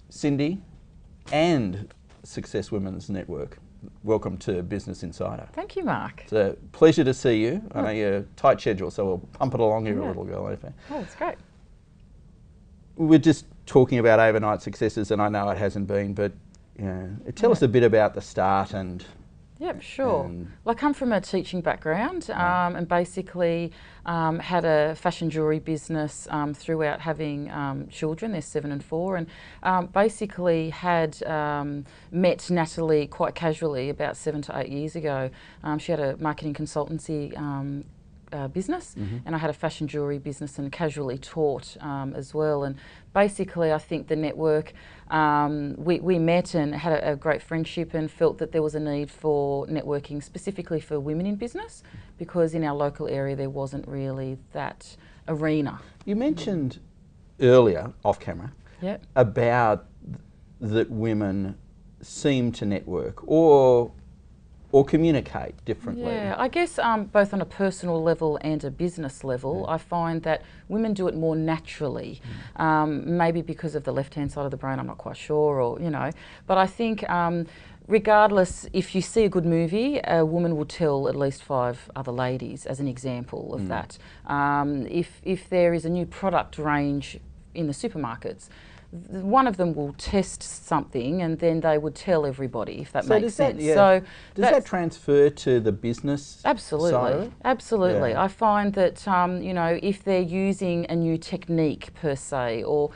Cindy and Success Women's Network, welcome to Business Insider. Thank you, Mark. It's a pleasure to see you. I know you're a tight schedule, so we'll pump it along here a little, girl. Oh, it's great. We're just talking about overnight successes, and I know it hasn't been, but tell us a bit about the start and... Yep, sure. Well, I come from a teaching background and basically had a fashion jewellery business throughout having children, they're 7 and 4, and basically had met Natalie quite casually about 7 to 8 years ago. She had a marketing consultancy business, and I had a fashion jewellery business and casually taught as well. And basically I think the network, we met and had a great friendship and felt that there was a need for networking specifically for women in business, because in our local area there wasn't really that arena. You mentioned earlier, off camera, about that women seem to network or communicate differently. Yeah, I guess both on a personal level and a business level, I find that women do it more naturally. Maybe because of the left-hand side of the brain, I'm not quite sure, or but I think regardless, if you see a good movie, a woman will tell at least 5 other ladies as an example of that. If there is a new product range in the supermarkets, one of them will test something and then they would tell everybody, if that makes sense. So does that transfer to the business side? Absolutely. I find that if they're using a new technique per se, or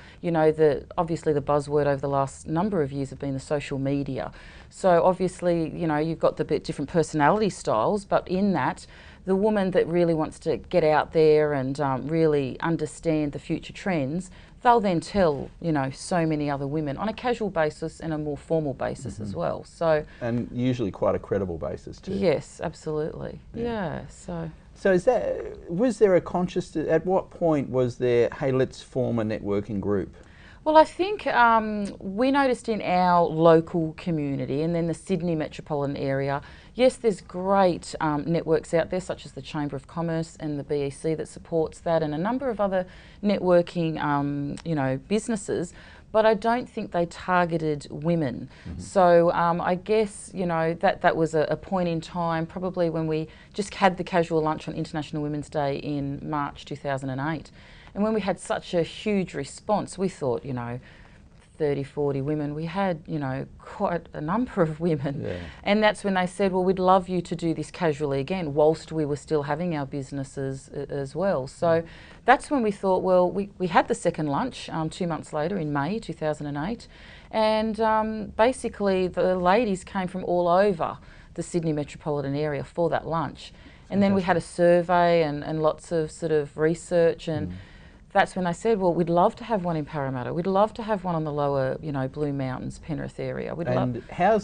obviously the buzzword over the last number of years have been the social media. So obviously you've got the bit different personality styles, but in that, the woman that really wants to get out there and really understand the future trends, they'll then tell so many other women on a casual basis and a more formal basis as well. So, and usually quite a credible basis too. Yes, absolutely. So was there a conscious, at what point was there, hey, let's form a networking group? Well, I think we noticed in our local community and then the Sydney metropolitan area, yes, there's great networks out there, such as the Chamber of Commerce and the BiUC that supports that, and a number of other networking, businesses, but I don't think they targeted women. So I guess, that was a point in time, probably when we just had the casual lunch on International Women's Day in March 2008. And when we had such a huge response, we thought, 30, 40 women, we had, quite a number of women. And that's when they said, well, we'd love you to do this casually again, whilst we were still having our businesses as well. So that's when we thought, well, we had the second lunch 2 months later in May 2008. And basically the ladies came from all over the Sydney metropolitan area for that lunch. And then we had a survey and lots of sort of research, and that's when they said, well, we'd love to have one in Parramatta. We'd love to have one on the lower, Blue Mountains, Penrith area. And how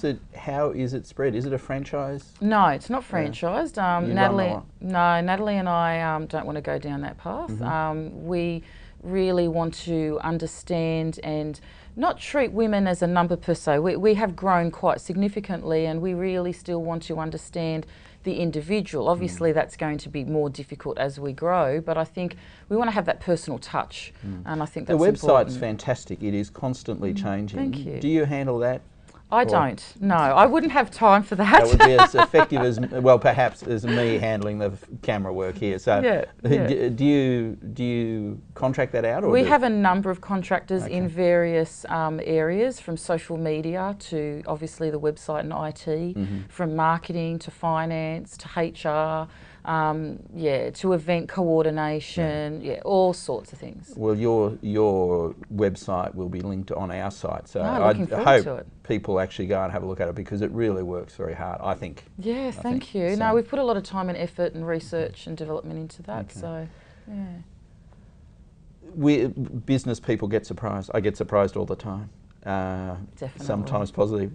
is it spread? Is it a franchise? No, it's not franchised. Natalie and I don't want to go down that path. We really want to understand and not treat women as a number per se. We have grown quite significantly, and we really still want to understand the individual. Obviously that's going to be more difficult as we grow, but I think we want to have that personal touch, and I think that's important. The website's fantastic. It is constantly changing. Thank you. Do you handle that? I don't. No, I wouldn't have time for that. That would be as effective as, well, perhaps as me handling the camera work here. So, do you contract that out? Or we have a number of contractors in various areas, from social media to obviously the website and IT, from marketing to finance to HR. To event coordination, all sorts of things. Well, your website will be linked on our site, so I hope people actually go and have a look at it, because it really works very hard, I think. Yeah, thank you. So. No, we've put a lot of time and effort and research and development into that, so we business people get surprised. I get surprised all the time. Definitely. Sometimes positive.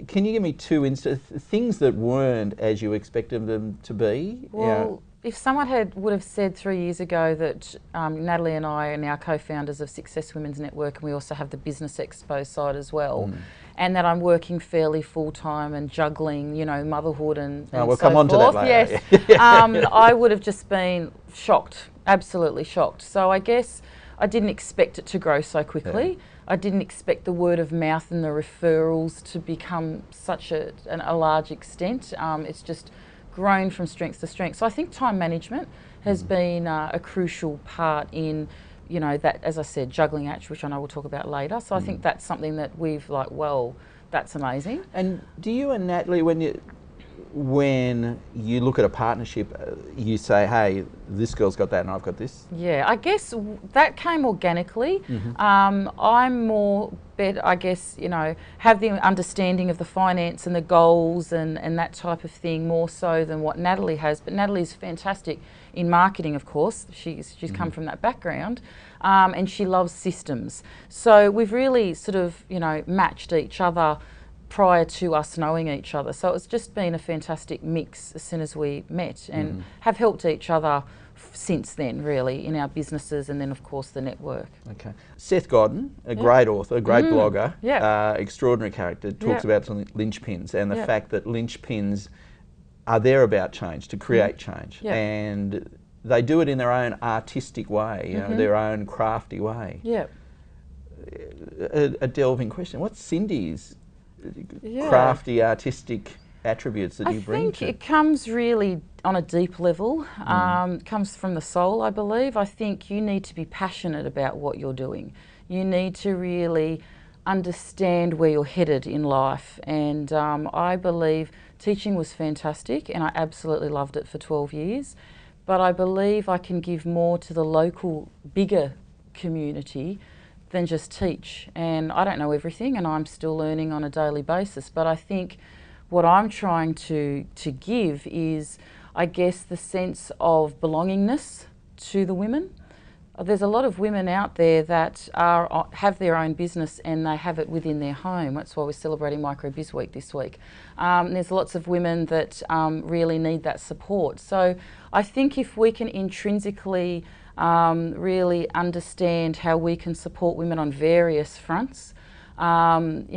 Can you give me 2 things that weren't as you expected them to be? Well, if someone would have said 3 years ago that Natalie and I are now co-founders of Success Women's Network, and we also have the Business Expo side as well, and that I'm working fairly full-time and juggling, motherhood and we'll so come on forth. To that later. Yes, I would have just been shocked, absolutely shocked. So I guess I didn't expect it to grow so quickly. I didn't expect the word of mouth and the referrals to become such a large extent. It's just grown from strength to strength. So I think time management has been a crucial part in, you know, that, as I said, juggling act, which I know we'll talk about later. So I think that's something that we've like, well, that's amazing. And do you and Natalie, when you look at a partnership, you say, hey, this girl's got that and I've got this? Yeah, I guess that came organically. I'm more better, I guess, you know, have the understanding of the finance and the goals and that type of thing more so than what Natalie has. But Natalie's fantastic in marketing, of course. She's come from that background, and she loves systems. So we've really sort of, you know, matched each other prior to us knowing each other. So it's just been a fantastic mix as soon as we met, and have helped each other since then, really, in our businesses and then, of course, the network. Okay. Seth Godin, a great author, a great blogger, extraordinary character, talks about linchpins and the fact that linchpins are there about change, to create change. And they do it in their own artistic way, you know, their own crafty way. A delving question. What's Cindy's crafty, artistic attributes that you bring to? I think it comes really on a deep level, comes from the soul, I believe. I think you need to be passionate about what you're doing. You need to really understand where you're headed in life, and I believe teaching was fantastic and I absolutely loved it for 12 years, but I believe I can give more to the local, bigger community than just teach. And I don't know everything and I'm still learning on a daily basis, but I think what I'm trying to give is, I guess, the sense of belongingness to the women. There's a lot of women out there that have their own business and they have it within their home. That's why we're celebrating Micro Biz Week this week. There's lots of women that really need that support. So I think if we can intrinsically really understand how we can support women on various fronts. You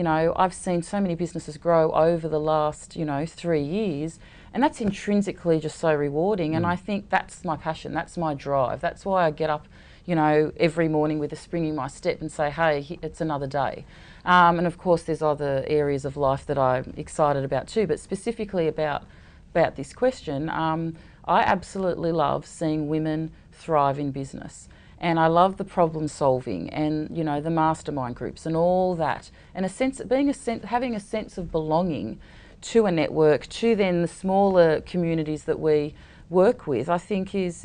know, I've seen so many businesses grow over the last, 3 years, and that's intrinsically just so rewarding. And I think that's my passion, that's my drive. That's why I get up, every morning with a spring in my step and say, hey, it's another day. And of course, there's other areas of life that I'm excited about too, but specifically about this question, I absolutely love seeing women thrive in business. And I love the problem solving and, the mastermind groups and all that. And having a sense of belonging to a network, to then the smaller communities that we work with, I think is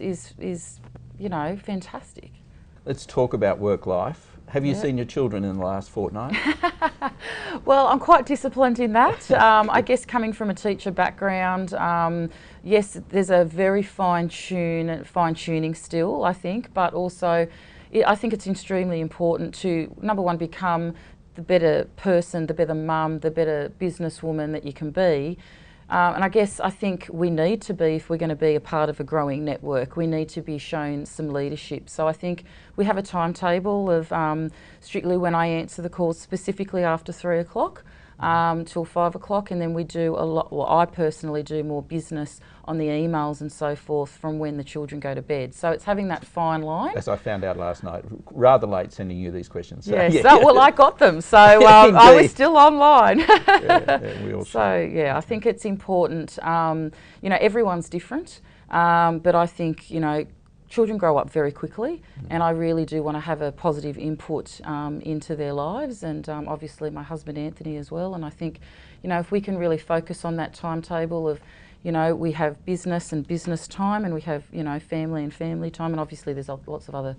fantastic. Let's talk about work life. Have you seen your children in the last fortnight? Well, I'm quite disciplined in that. I guess coming from a teacher background, yes, there's a very fine-tuning still, I think, but also I think it's extremely important to, number one, become the better person, the better mum, the better businesswoman that you can be. And I think we need to be, if we're going to be a part of a growing network, we need to be shown some leadership. So I think we have a timetable of strictly when I answer the calls, specifically after 3 o'clock till 5 o'clock, and then we do a lot, well, I personally do more business on the emails and so forth from when the children go to bed. So it's having that fine line. As I found out last night, rather late sending you these questions. So, yes, well, I got them, so I was still online. We all so I think it's important. Everyone's different, but I think children grow up very quickly, and I really do want to have a positive input into their lives, and obviously my husband Anthony as well. And I think, if we can really focus on that timetable of, we have business and business time, and we have, family and family time, and obviously there's lots of other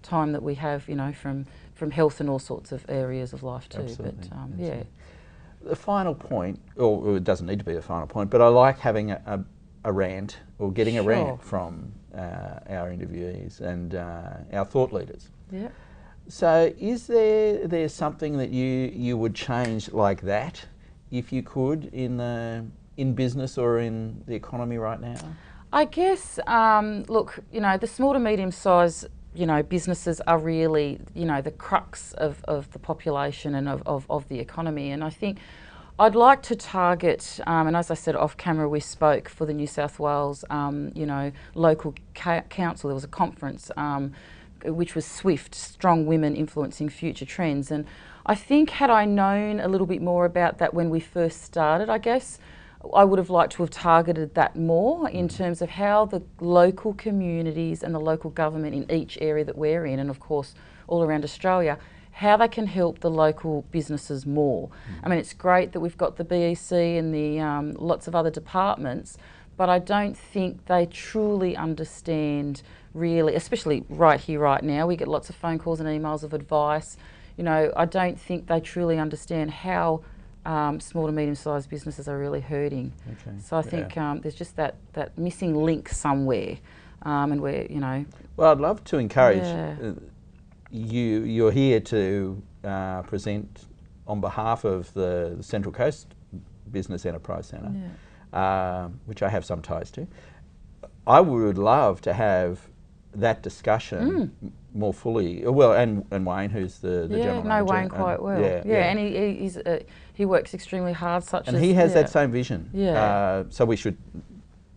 time that we have, from health and all sorts of areas of life too. Absolutely. But yeah. The final point, or it doesn't need to be a final point, but I like having a rant, or getting a rant from our interviewees and our thought leaders. Yeah. So is there something that you would change like that, if you could, in business or in the economy right now? I guess, look, the small to medium size, businesses are really, the crux of the population and of the economy. And I think I'd like to target, and as I said off camera, we spoke for the New South Wales, local council. There was a conference which was SWIFT, Strong Women Influencing Future Trends. And I think had I known a little bit more about that when we first started, I guess, I would have liked to have targeted that more in terms of how the local communities and the local government in each area that we're in, and of course all around Australia, how they can help the local businesses more. I mean, it's great that we've got the BiUC and the lots of other departments, but I don't think they truly understand really, especially right here, right now. We get lots of phone calls and emails of advice. You know, I don't think they truly understand how small to medium-sized businesses are really hurting. Okay. So I think there's just that missing link somewhere, and where, you know. Well, I'd love to encourage you're here to present on behalf of the Central Coast Business Enterprise Centre, which I have some ties to. I would love to have that discussion more fully. Well, and Wayne, who's the general manager. Yeah, know Wayne quite well. And he works extremely hard, and he has that same vision. Yeah. So we should.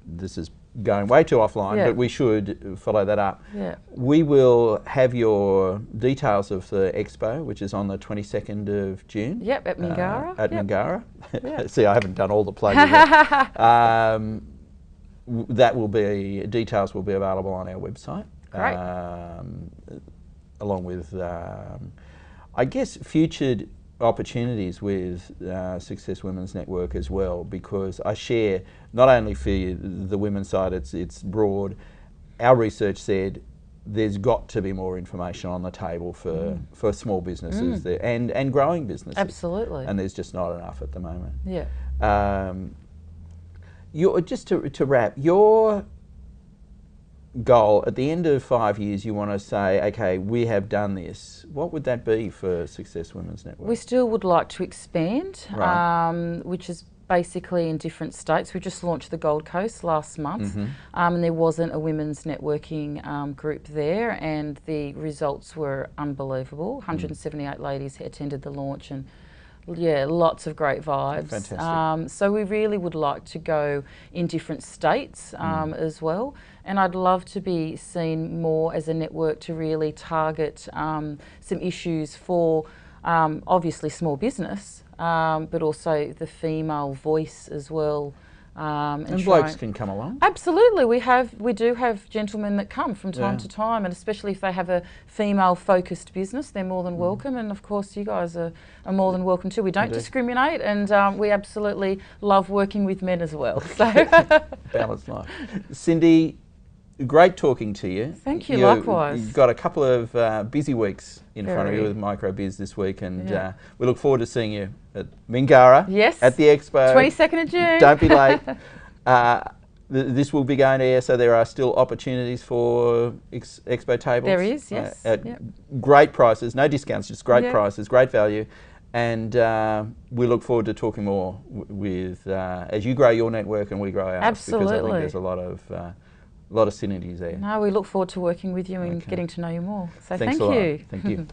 This is going way too offline, but we should follow that up. Yeah. We will have your details of the expo, which is on the 22nd of June. Yep, at Mingara. Mingara. See, I haven't done all the plugs yet. That will be, details will be available on our website. Great. Along with, I guess, future opportunities with Success Women's Network as well, because I share not only for the women's side, it's broad. Our research said there's got to be more information on the table for small businesses there, and growing businesses. Absolutely. And there's just not enough at the moment. Yeah. Just to wrap, your goal at the end of 5 years, you want to say, okay, we have done this. What would that be for Success Women's Network? We still would like to expand, which is basically in different states. We just launched the Gold Coast last month, and there wasn't a women's networking group there, and the results were unbelievable. 178 ladies attended the launch, and lots of great vibes. Fantastic. So we really would like to go in different states as well, and I'd love to be seen more as a network to really target some issues for obviously small business, but also the female voice as well. And blokes can come along? Absolutely. We do have gentlemen that come from time to time, and especially if they have a female-focused business, they're more than welcome. And of course, you guys are more than welcome too. We don't discriminate, and we absolutely love working with men as well. So balanced life. Cindy, great talking to you. Thank you, likewise. You've got a couple of busy weeks in front of you with MicroBiz this week, and we look forward to seeing you at Mingara, at the expo. 22nd of June. Don't be late. This will be going to air, so there are still opportunities for expo tables. There is, yes. At great prices, no discounts, just great prices, great value. And we look forward to talking more with as you grow your network and we grow ours. Absolutely. Because I think there's a lot of synergies there. No, we look forward to working with you and getting to know you more. So Thanks thank you. Thank you.